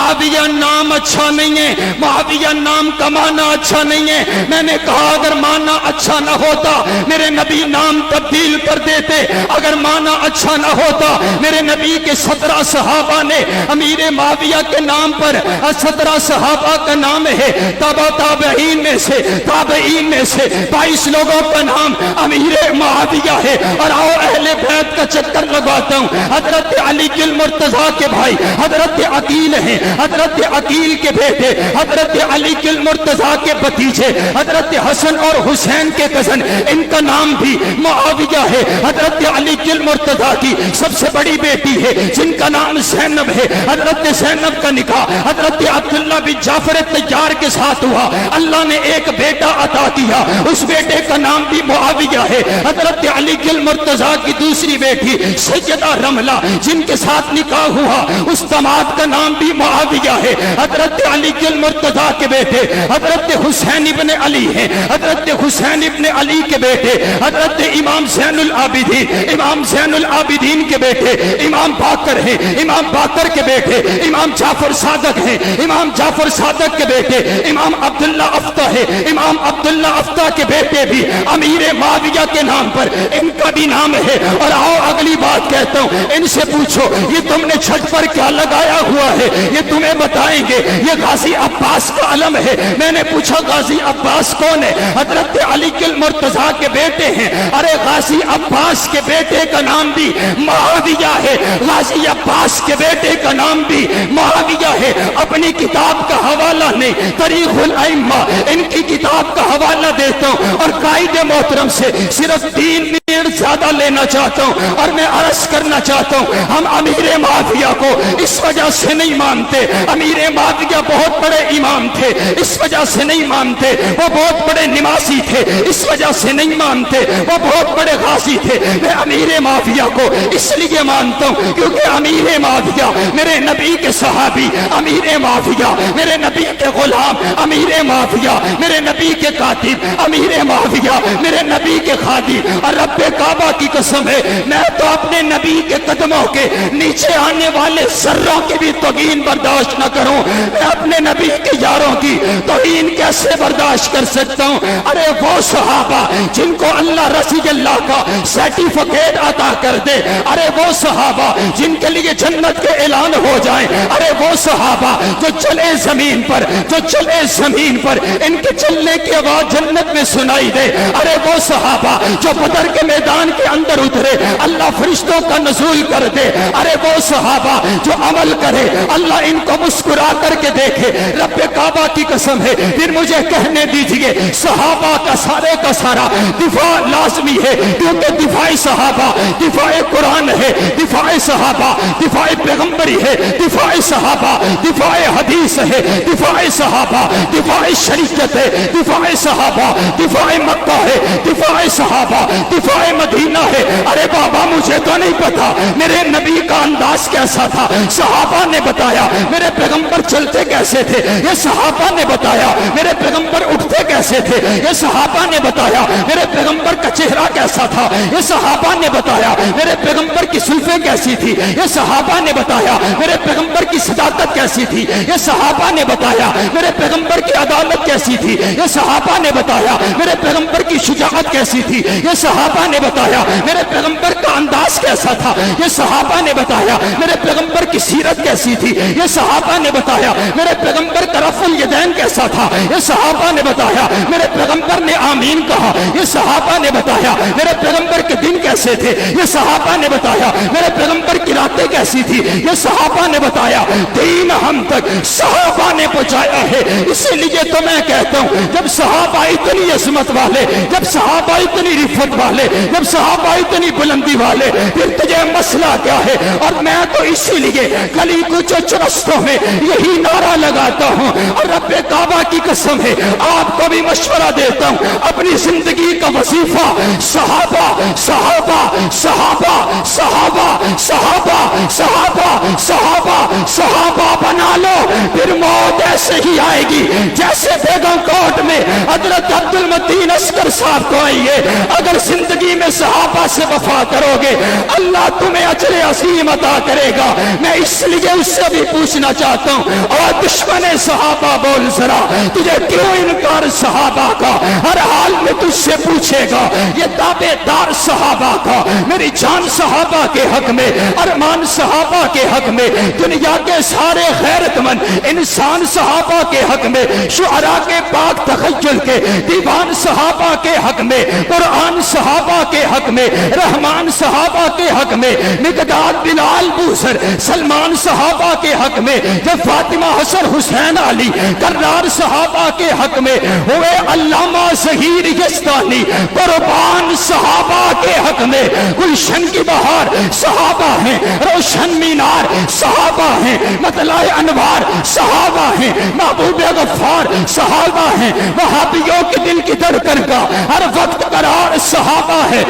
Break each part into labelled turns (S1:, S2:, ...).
S1: मुआविया नाम अच्छा नहीं है, मुआविया नाम का माना अच्छा नहीं है। मैंने कहा अगर माना अच्छा न होता मेरे नबी नाम तब्दील कर देते, अगर माना अच्छा न होता मेरे नबी के 17 सहाबा ने अमीर मुआविया के नाम पर 17 सहाबा का नाम है, ताबईन में से 22 लोगों का नाम अमीर मुआविया है। और आओ अहले बैत का चक्कर लगाता हूँ। हजरत अली किल मुर्तजा के भाई हजरत अकील हैं, हजरत अकील के बेटे हजरत अली किल मुर्तजा के भतीजे हजरत हसन और हुसैन के कजन, इनका नाम भी मुआविया है। हजरत अली किल मुर्तजा की सबसे बड़ी बेटी है जिनका नाम ज़ैनब है। हजरत ज़ैनब का निकाह हजरत अब्दुल्ला बिन जाफर तैयार के साथ हुआ। अल्लाह ने एक बेटा अता किया, उस बेटे का नाम भी मुआविया है। हजरत अली किल मुर्तजा की दूसरी बेटी सैयदा रमला जिनके साथ निकाह हुआ, उस दामाद का नाम भी मुआविया है। हजरत अली किल मुर्तजा के बेटे हजरत हुसैन इब्ने अली हैं। हजरत हुसैन इब्ने अली के बेटे हजरत इमाम ज़ैनुल आबिदीन, इमाम ज़ैनुल आबिदीन के बेटे इमाम बाकर हैं। इमाम बाकर के बेटे इमाम जाफर सादक हैं। इमाम जाफर सादक के बेटे इमाम अब्दुल्ला अफ्ता है। इमाम अब्दुल्ला अफ्ता के बेटे भी अमीर मुआविया के नाम पर इनका भी नाम है। और आओ अगली बात कहता हूँ, इनसे पूछो ये तुमने छत पर क्या लगाया हुआ है, ये तुम्हें बताएंगे। ये गाजी अब्बास का अलम है। मैंने पूछा गाजी अब्बास कौन है? हजरत अली किल मुर्तजा के बेटे हैं। अरे गाजी अब्बास के बेटे का नाम भी मुआविया है, गाजी अब्बास के बेटे का नाम भी मुआविया है। अपनी किताब का हवाला नहीं, तरीखुल अइम्मा इनकी किताब का हवाला देता हूँ और कायदे मोहतरम से सिर्फ 3 मिनट ज्यादा लेना चाहता हूँ और मैं अर्ज करना चाहता हूँ। हम अमीर मुआविया को इस वजह से नहीं मानते, अमीर मुआविया बहुत बड़े इमाम थे इस वजह से नहीं मानते, वो बहुत बड़े निमासी थे इस वजह से नहीं मानते, वो बहुत बड़े गाजी थे। मैं अमीर मुआविया को इसलिए मानता हूँ क्योंकि अमीर मुआविया मेरे नबी के सहाबी, अमीर मुआविया मेरे नबी के गुलाम, अमीर मुआविया मेरे नबी के कातिब, अमीर मुआविया मेरे नबी के खादिम। और रब्बे काबा की कसम है मैं तो अपने नबी के कदमों के नीचे आने वाले जर्रों की भी तौहीन बर्दाश्त न करूं, मैं अपने नबी के यारों की तौहीन कैसे बर्दाश्त कर सकता हूं? अरे वो सहाबा जिनको अल्लाह रसूल अल्लाह का सर्टिफिकेट अता कर दे, अरे वो सहाबा जिनके लिए जन्नत के ऐलान हो जाए, अरे वो सहाबा जो चले जमीन पर, जो चले जमीन पर इनके चलने की आवाज जन्नत में सुनाई दे, अरे वो सहाबा जो बदर के मैदान के अंदर उतरे अल्लाह फरिश्तों का नज़ूल कर दे, अरे वो सहाबा जो अमल करे अल्लाह इनको मुस्कुरा करके देखे। रब्बे काबा की कसम है फिर मुझे कहने दीजिए सहाबा का सारा दिफा लाजमी है क्योंकि दिफाई सहाबा दिफाए कुरान है, दिफाए सहाबा दिफाए पैगंबरी है, दिफाए सहाबा दिफाए हदीस है, दिफाए सहाबा दिफाए शरीयत है, दिफाए सहाबा दिफाए मक्का है, दिफाए सहाबा दिफाए मदीना है। अरे बाबा मुझे तो नहीं पता मेरे नबी का अंदाज कैसा था, सहाबा ने बताया। मेरे पैगंबर चलते कैसे थे ये सहाबा ने बताया। मेरे पैगंबर उठते कैसे थे ये सहाबा ने बताया। मेरे पैगंबर का चेहरा कैसा था ये सहाबा ने बताया। मेरे पैगंबर की सुल्फे कैसी थी ये सहाबा ने बताया। मेरे पैगंबर की सदाकत कैसी थी ये सहाबा ने बताया। मेरे पैगंबर की अदालत कैसी थी ये सहाबा ने बताया। मेरे पैगंबर की शुजाअत कैसी थी ये सहाबा ने बताया। मेरे पैगंबर का अंदाज कैसा था ये सहाबा ने बताया। मेरे पैगंबर की सीरत कैसी थी ये सहाबा ने बताया। मेरे पैगंबर का रफ़ुल यदैन कैसा था ये सहाबा ने बताया। मेरे पैगंबर ने आमीन कहा ये सहाबा ने बताया। मेरे पैगंबर के दिन कैसे थे ये सहाबा ने बताया। मेरे पैगंबर की रातें कैसी थी ये सहाबा ने बताया। दीन हम तक सहाबा ने पहुंचाया है। इसीलिए तो मैं कहता हूं जब सहाबा इतनी अज़मत वाले, जब सहाबा इतनी रिफत वाले, जब सहाबा इतनी बुलंदी वाले, फिर तुझे मसला क्या है? और मैं तो इसीलिए गली कुछ चरस्तों में यही नारा लगाता हूं और रब्बे काबा की कसम है आपको भी मशवरा देता हूं अपनी जिंदगी का वजीफा सहाबा सहाबा सहाबा सहाबा सहाबा صحابہ صحابہ صحابہ بنا لو، پھر موت ایسے ہی آئے گی جیسے بیگم کوٹ میں حضرت عبد المتین اصغر صاحب کو آئی ہے۔ اگر زندگی میں صحابہ سے وفا کرو گے اللہ تمہیں اجر عظیم عطا کرے گا۔ میں اس لیے اس سے بھی پوچھنا چاہتا ہوں، اور دشمن صحابہ بول ذرا تجھے کیوں انکار صحابہ کا؟ ہر حال میں تجھ سے پوچھے گا یہ تابع دار صحابہ کا، میری جان صحابہ کے حق میں، ارمان صحابہ کے حق میں، دنیا کے سارے غیرت مند انسان صحابہ کے حق میں، شعراء کے پاک تخیل کے دیوان صحابہ کے حق میں، قرآن صحابہ کے حق میں، رحمان صحابہ کے حق میں، مقداد بلال بوسر سلمان صحابہ کے حق میں، جب فاطمہ حسن حسین علی کرار صحابہ کے حق میں ہوئے، علامہ ظہیر یزدانی قربان صحابہ کے حق میں، گلشن کی بہار صحابہ ہیں، روشن مینار صحابہ ہیں، مطلع انوار صحابہ ہیں، محبوب غفار صحابہ ہیں، وہابیوں کے دل کی دھڑکن کا ہر وقت قرار صحابہ ہے،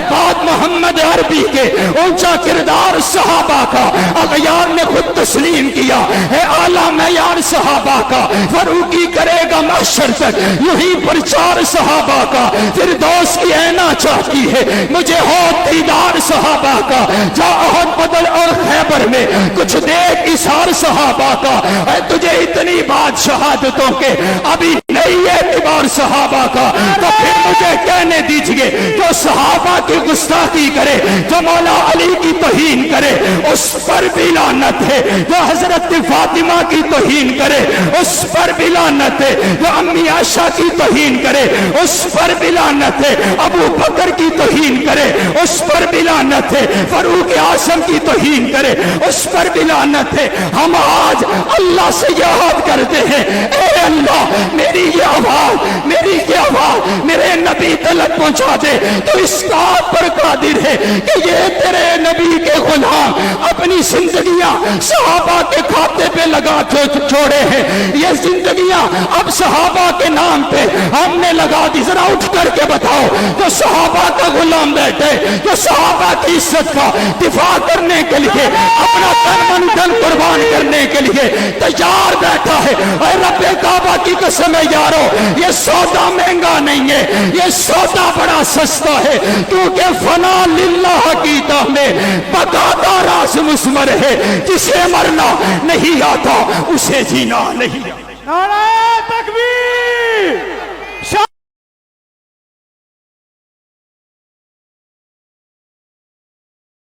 S1: بات محمد عربی کے اونچا کردار صحابہ کا، اغیار نے خود تسلیم کیا ہے، اعلیٰ معیار صحابہ کا، فاروقی کرے گا محشر تک یہی پرچار صحابہ کا، فردوس کی اینا چاہتی ہے مجھے ہو دیدار صحابہ کا، جا احد بدر اور خیبر میں کچھ دیکھ اثار صحابہ کا، اے تجھے اتنی بات شہادتوں کے ابھی نہیں اعتبار صحابہ کا، تو پھر مجھے کہنے دیجئے جو صحابہ کی گستاخی کرے، جو مولا علی کی توہین کرے اس پر بھی لعنت ہے، جو حضرت فاطمہ کی توہین کرے اس پر بھی لعنت ہے، جو امی عائشہ کی توہین کرے اس پر بھی لعنت ہے، ابو بکر کی توہین کرے اس پر بھی لعنت ہے، فاروق اعظم کی توہین کرے اس پر بھی لعنت ہے۔ ہم آج اللہ سے یاد کرتے ہیں اے اللہ میری یہ آواز میرے نبی تلک پہنچا دے، تو اس بات پر قادر ہے کہ یہ تیرے نبی کے غلام اپنی زندگیاں صحابہ کے کھاتے پہ لگا چھوڑے ہیں، یہ زندگیاں اب صحابہ کے نام پہ ہم نے لگا دی۔ ذرا اٹھ کر کے بتاؤ جو صحابہ کا غلام بیٹھے، جو صحابہ کی عزت کا دفاع کرنے کے لیے اپنا تن من دھن قربان کرنے کے لیے تیار بیٹھا ہے، اے رب کعبہ کی قسم ہے یارو یہ سودا مہنگا نہیں ہے، یہ سودا بڑا سستا ہے، کیونکہ فنا للہ کی تاہ میں بقادا راز مسمر ہے، جسے مرنا نہیں آتا اسے جینا نہیں آتا۔
S2: نعرہ تکبیر!